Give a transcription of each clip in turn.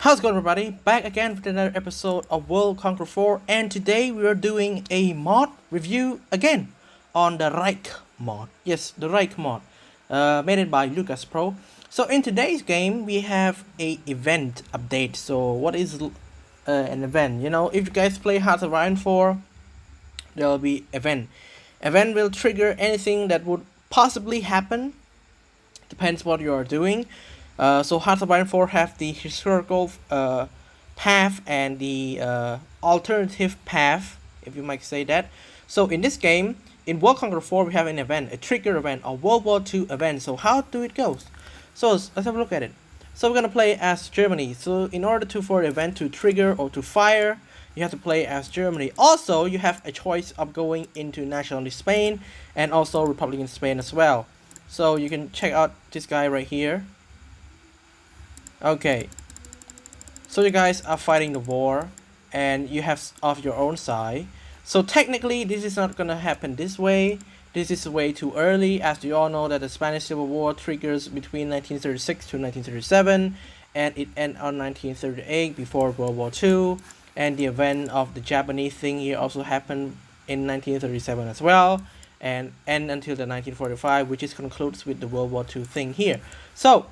How's it going, everybody? Back again with another episode of World Conquer 4, and today we are doing a mod review again on the Reich Mod. Yes, the Reich Mod, made it by Lucas Pro. So in today's game we have a event update. So what is an event? You know, if you guys play Hearts of Iron 4, there will be event. Event will trigger anything that would possibly happen. Depends what you are doing. So Hearts of Iron 4 have the historical path and the alternative path, if you might say that. So in this game, in World Conquer 4, we have an event, a trigger event, a World War II event. So how do it go? So let's have a look at it. So we're gonna play as Germany. So in order for the event to trigger or to fire, you have to play as Germany. Also, you have a choice of going into nationally Spain and also Republican Spain as well. So you can check out this guy right here. Okay, so you guys are fighting the war and you have of your own side. So technically this is not gonna happen this way. This is way too early, as you all know that the Spanish Civil War triggers between 1936 to 1937 and it ended on 1938 before World War II, and the event of the Japanese thing here also happened in 1937 as well and end until the 1945, which is concludes with the World War II thing here. So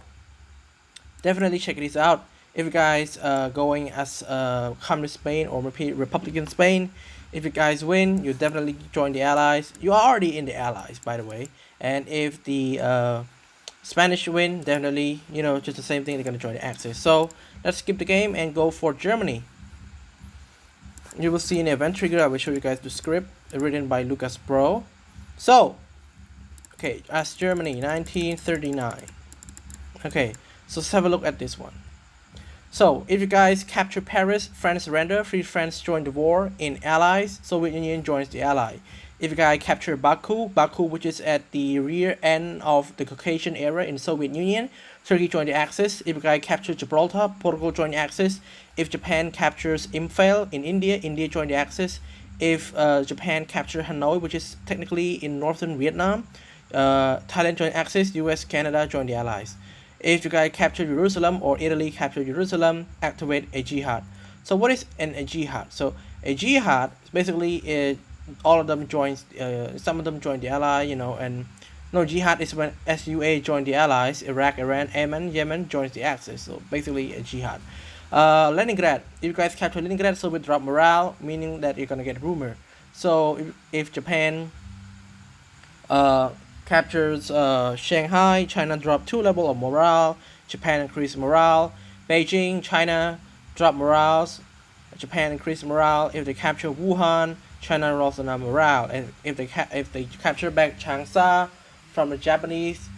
definitely check this out. If you guys going as Communist Spain or Republican Spain, if you guys win, you definitely join the Allies. You are already in the Allies, by the way. And if the Spanish win, definitely, you know, just the same thing, they're gonna join the Axis. So let's skip the game and go for Germany. You will see an event trigger. I will show you guys the script written by Lucas Pro. So, okay, as Germany, 1939. Okay. So let's have a look at this one. So if you guys capture Paris, France surrender, Free France join the war in Allies, Soviet Union joins the Ally. If you guys capture Baku, which is at the rear end of the Caucasian area in Soviet Union, Turkey join the Axis. If you guys capture Gibraltar, Portugal join the Axis. If Japan captures Imphal in India, India join the Axis. If Japan capture Hanoi, which is technically in northern Vietnam, Thailand join Axis, US, Canada join the Allies. If you guys capture Jerusalem or Italy capture Jerusalem, activate a jihad. So what is a jihad? So a jihad is basically all of them joins. Some of them join the ally, you know, and no, jihad is when SUA join the allies. Iraq, Iran, Yemen joins the Axis. So basically a jihad. Leningrad. If you guys capture Leningrad, so we drop morale, meaning that you're gonna get rumor. So if Japan captures Shanghai, China drop 2 level of morale, Japan increase morale. Beijing, China drop morales, Japan increase morale. If they capture Wuhan, China also down morale. And if they capture back Changsha from the Japanese,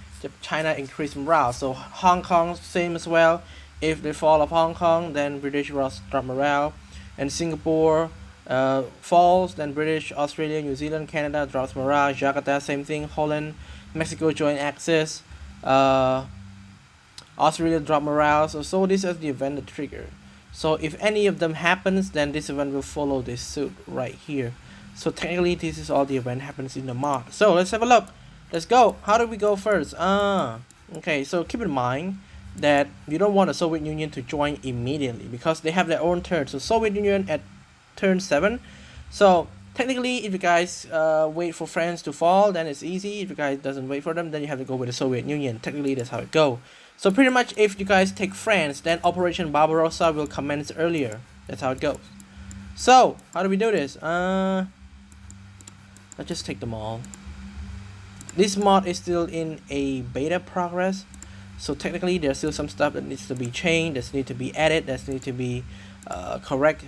China increase morale. So Hong Kong same as well. If they fall of Hong Kong, then British will drop morale. And Singapore falls, then British, Australia, New Zealand, Canada drops morale. Jakarta same thing. Holland, Mexico join Axis. Australia drop morale. So this is the event the trigger. So if any of them happens, then this event will follow this suit right here. So technically this is all the event happens in the mod. So let's have a look. Let's go. How do we go first? Okay, so keep in mind that you don't want the Soviet Union to join immediately because they have their own turn. So Soviet Union at turn 7. So technically if you guys wait for France to fall, then it's easy. If you guys doesn't wait for them, then you have to go with the Soviet Union. Technically that's how it goes. So pretty much if you guys take France, then Operation Barbarossa will commence earlier. That's how it goes. So how do we do this? Let's just take them all. This mod is still in a beta progress. So technically there's still some stuff that needs to be changed, that needs to be added, that needs to be correct.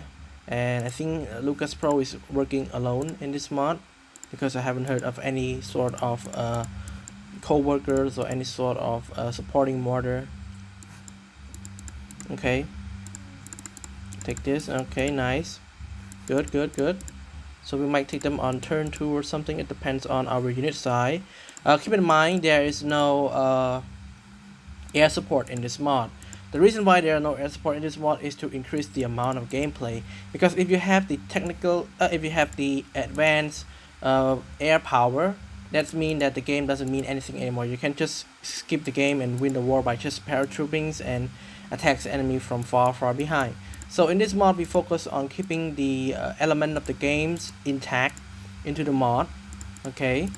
And I think Lucas Pro is working alone in this mod because I haven't heard of any sort of co-workers or any sort of supporting modder. Okay, take this. Okay, nice, good. So we might take them on turn 2 or something. It depends on our unit size. Keep in mind there is no air support in this mod. The reason why there are no air support in this mod is to increase the amount of gameplay, because if you have the advanced air power, that means that the game doesn't mean anything anymore. You can just skip the game and win the war by just paratrooping and attacks the enemy from far behind. So in this mod, we focus on keeping the element of the games intact into the mod. Okay,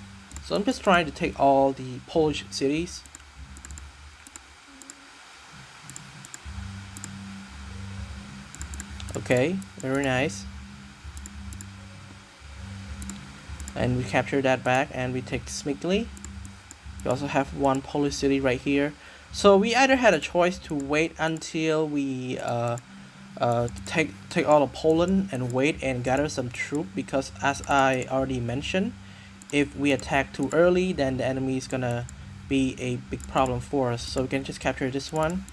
so I'm just trying to take all the Polish cities. Okay, very nice. And we capture that back, and we take Smigli. We also have one Polish city right here. So we either had a choice to wait until we take all of Poland and wait and gather some troop, because as I already mentioned, if we attack too early, then the enemy is gonna be a big problem for us. So we can just capture this one,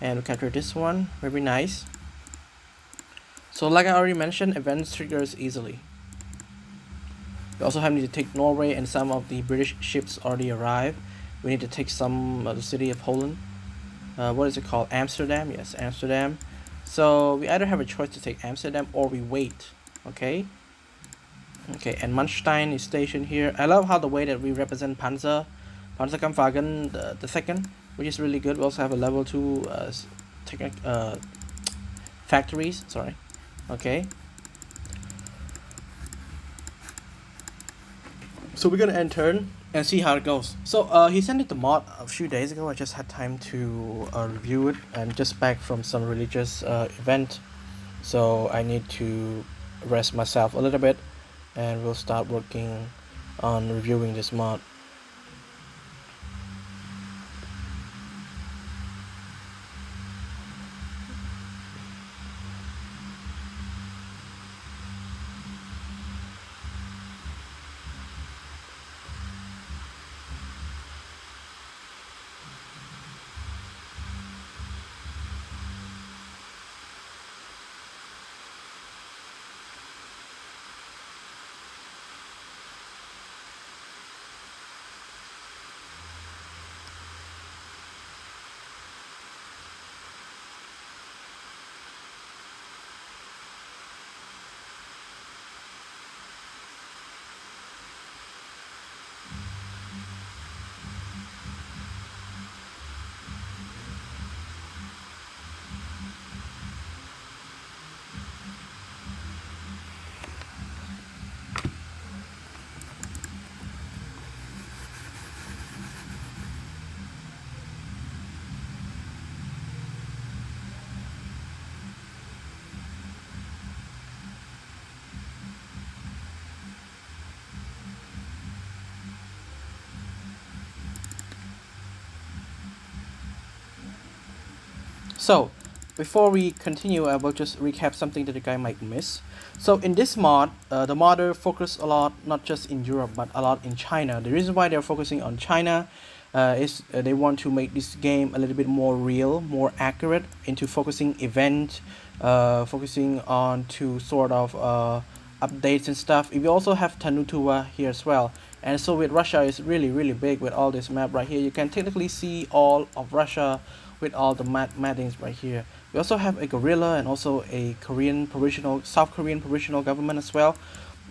and we capture this one. Very nice. So like I already mentioned, events triggers easily. We also have need to take Norway, and some of the British ships already arrived. We need to take some of the city of Poland. What is it called? Amsterdam? Yes, Amsterdam. So we either have a choice to take Amsterdam or we wait. Okay. Okay, and Manstein is stationed here. I love how the way that we represent Panzerkampfwagen the second, which is really good. We also have a level 2 factories. Sorry. Okay. So we're gonna end turn and see how it goes. So he sent it the mod a few days ago. I just had time to review it, and just back from some religious event, so I need to rest myself a little bit, and we'll start working on reviewing this mod. So, before we continue, I will just recap something that the guy might miss. So in this mod, the modder focus a lot, not just in Europe, but a lot in China. The reason why they're focusing on China is they want to make this game a little bit more real, more accurate, into focusing event, focusing on to sort of updates and stuff. We also have Tanutua here as well. And so with Russia is really big with all this map right here. You can technically see all of Russia with all the mappings right here. We also have a guerrilla and also a South Korean provisional government as well.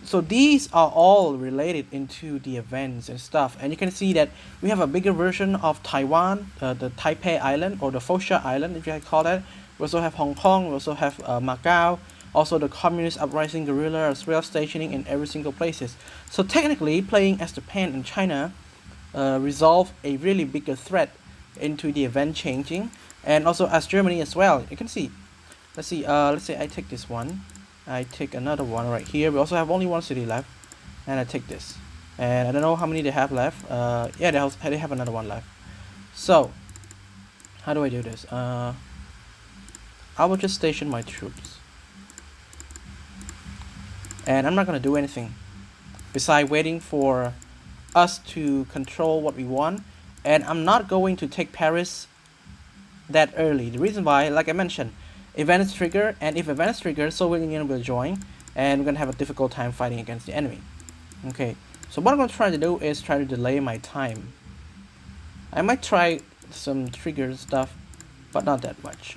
So these are all related into the events and stuff. And you can see that we have a bigger version of Taiwan, the Taipei Island, or the Fosha Island, if you can call that. We also have Hong Kong, we also have Macau, also the communist uprising guerrilla as well, stationing in every single places. So technically, playing as Japan and China resolve a really bigger threat into the event changing, and also as Germany as well. You can see, let's say I take this one, I take another one right here. We also have only one city left, and I take this, and I don't know how many they have left. Yeah, they have another one left. So how do I do this? I will just station my troops, and I'm not gonna do anything besides waiting for us to control what we want. And I'm not going to take Paris that early. The reason why, like I mentioned, events trigger, and if events trigger, Soviet Union will join, and we're gonna have a difficult time fighting against the enemy. Okay, so what I'm gonna try to do is try to delay my time. I might try some trigger stuff, but not that much.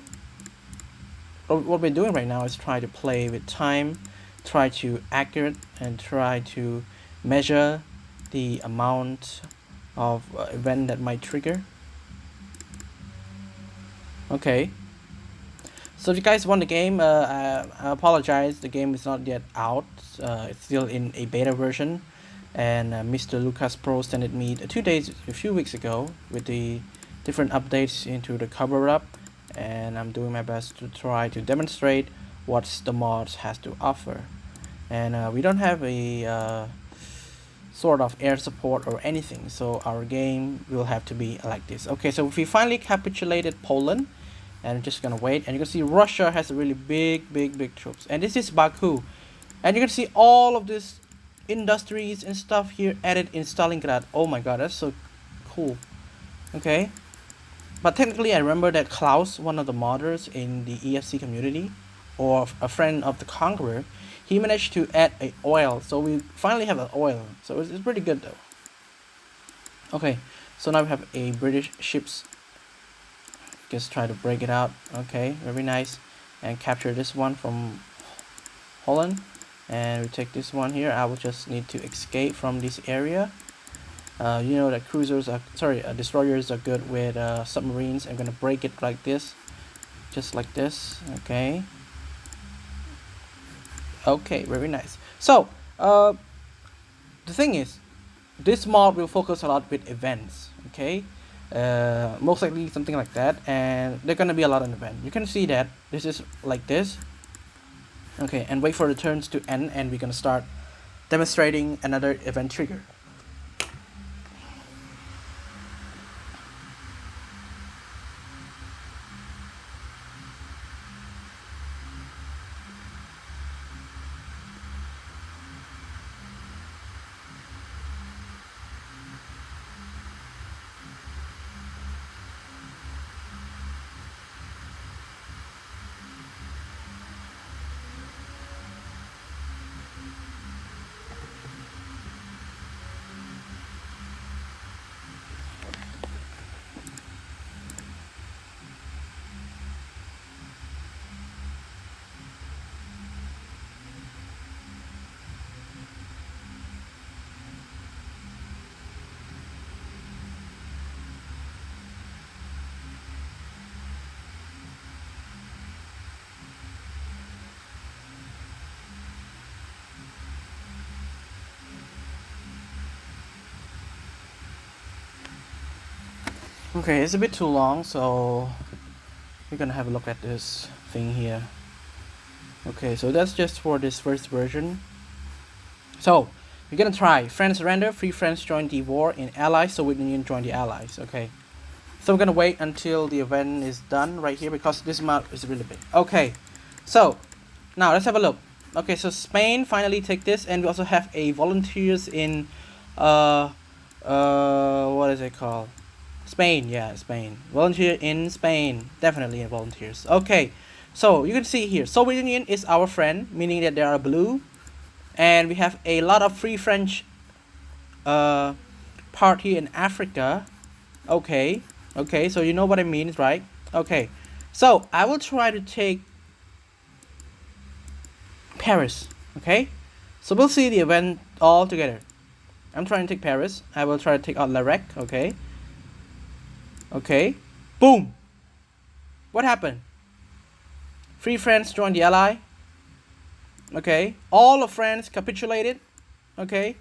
What we're doing right now is try to play with time, try to accurate, and try to measure the amount of event that might trigger. Okay, So if you guys want the game, I apologize, the game is not yet out. It's still in a beta version, and Mr. Lucas Pro sent it me a few weeks ago with the different updates into the cover up, and I'm doing my best to try to demonstrate what the mods has to offer. And we don't have a sort of air support or anything, so our game will have to be like this. Okay, so we finally capitulated Poland, and I'm just gonna wait, and you can see Russia has a really big troops, and this is Baku, and you can see all of these industries and stuff here added in Stalingrad. Oh my god, that's so cool. Okay, but technically I remember that Klaus, one of the modders in the EFC community, or a friend of the Conqueror, he managed to add a oil, so we finally have an oil, so it's pretty good though. Okay, so now we have a British ships. Just try to break it out. Okay, very nice. And capture this one from Holland, and we take this one here. I will just need to escape from this area. You know that destroyers are good with submarines. I'm gonna break it like this, just like this. Okay, very nice. So the thing is, this mod will focus a lot with events. Okay, most likely something like that, and they're gonna be a lot of events. You can see that this is like this. Okay, and wait for the turns to end, and we're gonna start demonstrating another event trigger. Okay, it's a bit too long, so we're gonna have a look at this thing here. Okay, so that's just for this first version. So we're gonna try friends surrender, free friends join the war in allies, Soviet Union join the allies. Okay, so we're gonna wait until the event is done right here because this map is really big. Okay, so now let's have a look. Okay, so Spain finally take this, and we also have a volunteers in what is it called? Spain, yeah, Spain. Volunteer in Spain, definitely in volunteers. Okay, so you can see here, Soviet Union is our friend, meaning that they are blue, and we have a lot of free French part here in Africa. Okay, so you know what I mean, right? Okay, so I will try to take Paris. Okay, so we'll see the event all together. I'm trying to take Paris. I will try to take out Larec. Okay, boom. What happened? Free France joined the ally. Okay, all of France capitulated. Okay,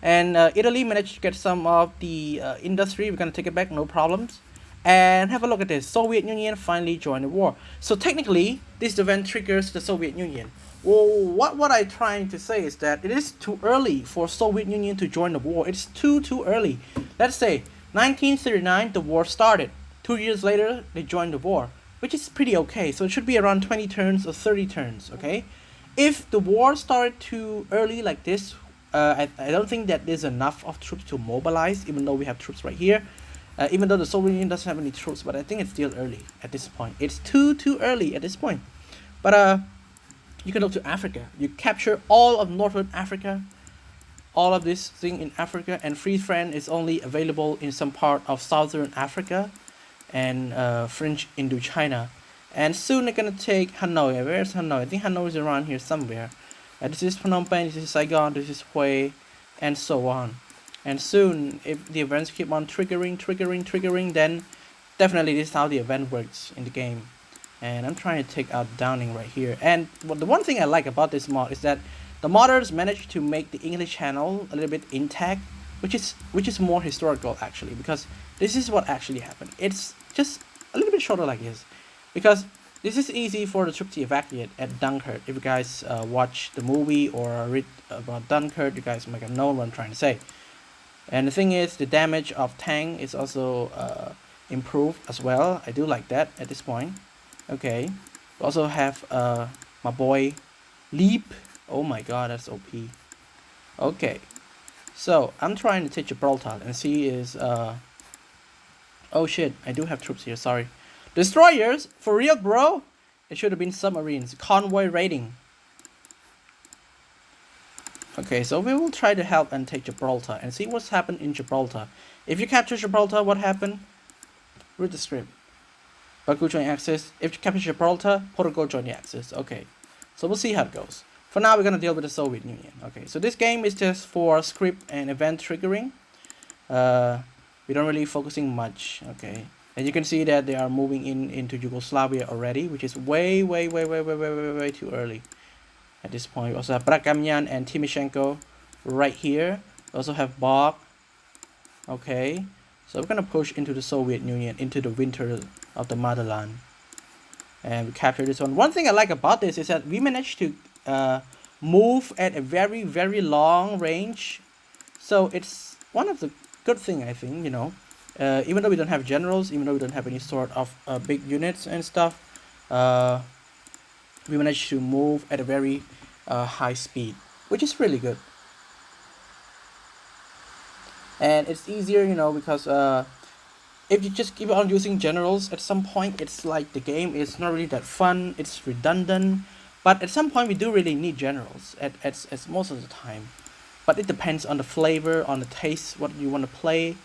and Italy managed to get some of the industry. We're gonna take it back, no problems. And have a look at this. Soviet Union finally joined the war. So technically, this event triggers the Soviet Union. Well, what I'm trying to say is that it is too early for Soviet Union to join the war. It's too early. Let's say 1939, the war started. 2 years later, they joined the war, which is pretty okay. So it should be around 20 turns or 30 turns, okay? If the war started too early like this, I don't think that there's enough of troops to mobilize, even though we have troops right here. Even though the Soviet Union doesn't have any troops, but I think it's still early at this point. It's too early at this point. But you can look to Africa. You capture all of northern Africa, all of this thing in Africa, and Free Friend is only available in some part of southern Africa and French Indochina. And soon they're gonna take Hanoi. Where's Hanoi? I think Hanoi is around here somewhere. This is Phnom Penh, this is Saigon, this is Hue, and so on. And soon, if the events keep on triggering, then definitely this is how the event works in the game. And I'm trying to take out Downing right here. And the one thing I like about this mod is that the modders managed to make the English channel a little bit intact, which is more historical actually, because this is what actually happened. It's just a little bit shorter like this, because this is easy for the troops to evacuate at Dunkirk. If you guys watch the movie or read about Dunkirk, you guys might know what I'm trying to say. And the thing is, the damage of tank is also improved as well. I do like that at this point. Okay, we also have my boy Leap. Oh my god, that's OP. Okay, so I'm trying to take Gibraltar and see is oh shit, I do have troops here, sorry. Destroyers? For real, bro? It should have been submarines. Convoy raiding. Okay, so we will try to help and take Gibraltar and see what's happened in Gibraltar. If you capture Gibraltar, what happened? Read the script. Baku join Axis. If you capture Gibraltar, Portugal join the Axis. Okay, so we'll see how it goes. For now, we're gonna deal with the Soviet Union. Okay, so this game is just for script and event triggering. We don't really focusing much. Okay, and you can see that they are moving into Yugoslavia already, which is way too early. At this point, we also have Brakamyan and Timoshenko right here. We also have Bog. Okay, so we're gonna push into the Soviet Union, into the winter of the motherland, and we capture this one. One thing I like about this is that we managed to move at a very long range, so it's one of the good thing, I think, you know. Even though we don't have generals, even though we don't have any sort of big units and stuff, we managed to move at a very high speed, which is really good. And it's easier, you know, because if you just keep on using generals, at some point it's like the game is not really that fun, it's redundant. But at some point we do really need generals at most of the time. But it depends on the flavor, on the taste, what you want to play,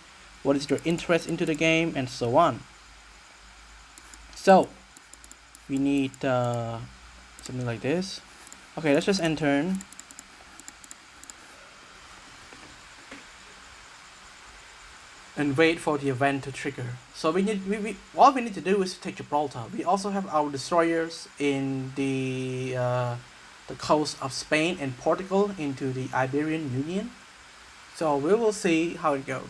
what is your interest into the game, and so on. So we need something like this. Okay, let's just enter. And wait for the event to trigger. So all we need to do is to take Gibraltar. We also have our destroyers in the coast of Spain and Portugal into the Iberian Union. So we will see how it goes.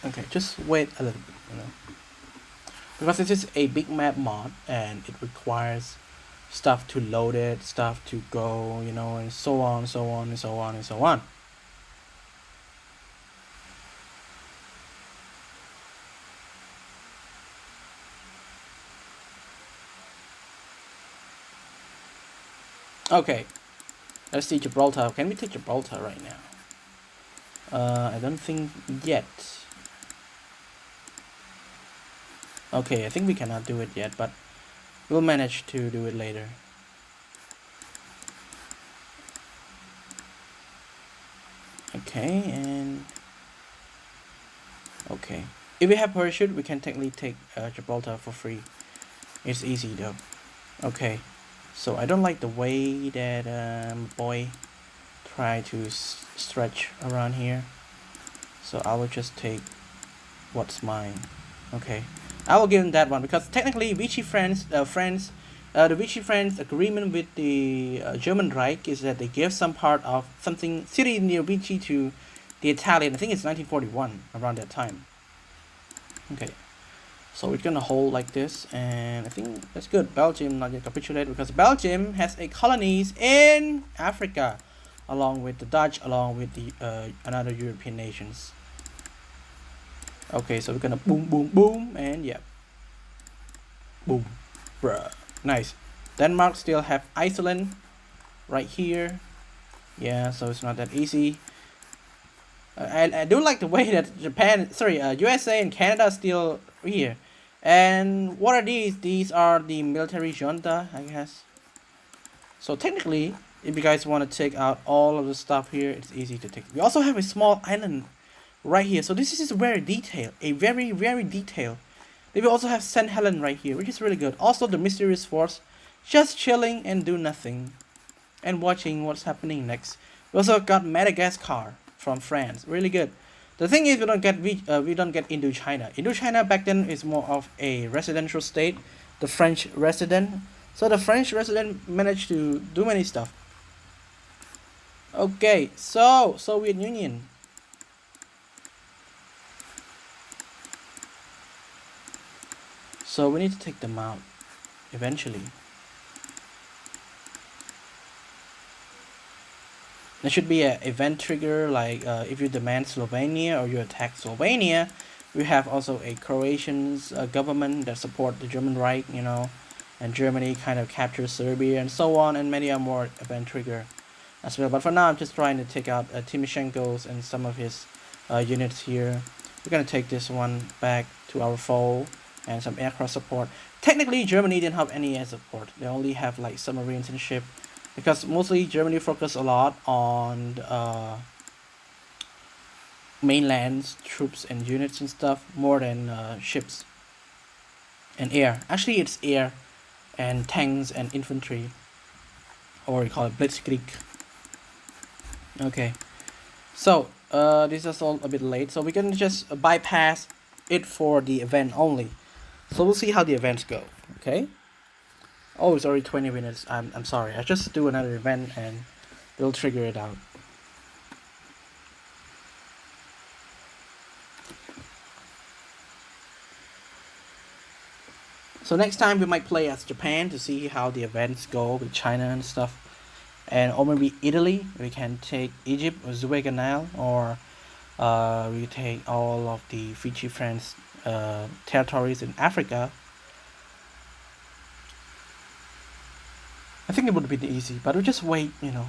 Okay, just wait a little bit, you know, because this is a big map mod and it requires stuff to load it, stuff to go, you know, and so on, so on, and so on, and so on. Okay, let's see Gibraltar. Can we take Gibraltar right now? I don't think yet. Okay, I think we cannot do it yet, but we'll manage to do it later. Okay, and okay, if we have parachute, we can technically take Gibraltar for free. It's easy though. Okay, so I don't like the way that boy try to stretch around here, so I will just take what's mine. Okay, I will give him that one, because technically Vichy the Vichy France agreement with the German Reich is that they give some part of something city near Vichy to the Italian. I think it's 1941, around that time. Okay, so we're gonna hold like this, and I think that's good. Belgium not yet capitulated, because Belgium has a colonies in Africa, along with the Dutch, along with the another European nations. Okay, so we're gonna boom, and yeah, boom, bruh, nice. Denmark still have Iceland right here. Yeah, so it's not that easy. I do like the way that USA and Canada are still here. And what are these? These are the military junta, I guess. So technically, if you guys want to take out all of the stuff here, it's easy to take. We also have a small island right here. So this is very detailed, a very detailed. We also have St. Helen right here, which is really good. Also the mysterious force, just chilling and do nothing, and watching what's happening next. We also got Madagascar from France, really good. The thing is, we don't get Indochina. Indochina back then is more of a residential state, the French resident. So the French resident managed to do many stuff. Okay, so Soviet Union. So we need to take them out eventually. There should be an event trigger, like if you demand Slovenia or you attack Slovenia. We have also a Croatian government that support the German Reich, you know, and Germany kind of captures Serbia and so on, and many are more event trigger as well. But for now, I'm just trying to take out Timoshenko's and some of his units here. We're gonna take this one back to our foe and some aircraft support. Technically, Germany didn't have any air support. They only have like submarines and ship. Because mostly Germany focus a lot on mainland troops and units and stuff more than ships and air. Actually, it's air and tanks and infantry, or we call it blitzkrieg. Okay, so this is all a bit late, so we can just bypass it for the event only. So we'll see how the events go. Okay. Oh, it's already 20 minutes. I'm sorry. I just do another event and we'll trigger it out. So next time we might play as Japan to see how the events go with China and stuff. And or maybe Italy. We can take Egypt or Suez Canal, or we take all of the Fiji Friends territories in Africa. I think it would have been easy, but we just wait, you know.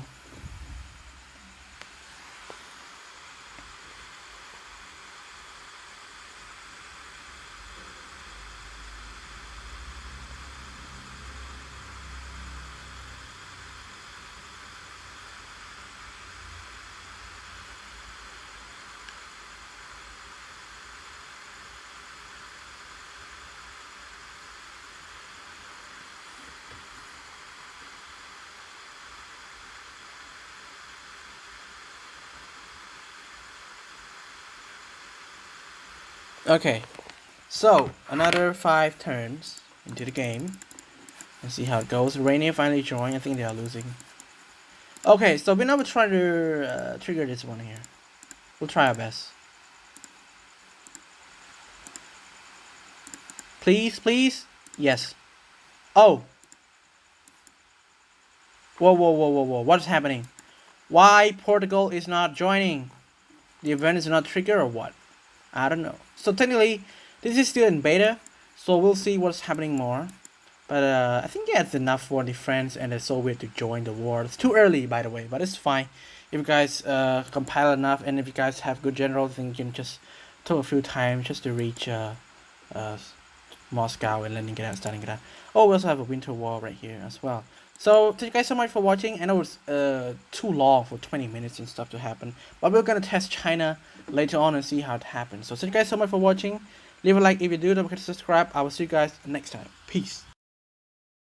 Okay, so another 5 turns into the game. Let's see how it goes. Rainier finally joined. I think they are losing. Okay, so we now will try to trigger this one here. We'll try our best. Please, please. Yes. Oh. Whoa. What's happening? Why Portugal is not joining? The event is not triggered or what? I don't know. So technically, this is still in beta, so we'll see what's happening more. But I think yeah, it's enough for the France and the Soviet to join the war. It's too early, by the way, but it's fine. If you guys compile enough, and if you guys have good generals, then you can just took a few times just to reach Moscow and Leningrad, Stalingrad. Oh, we also have a winter war right here as well. So thank you guys so much for watching. I know it's too long for 20 minutes and stuff to happen, but we're gonna test China later on and see how it happens. So thank you guys so much for watching. Leave a like if you do, don't forget to subscribe. I will see you guys next time. Peace.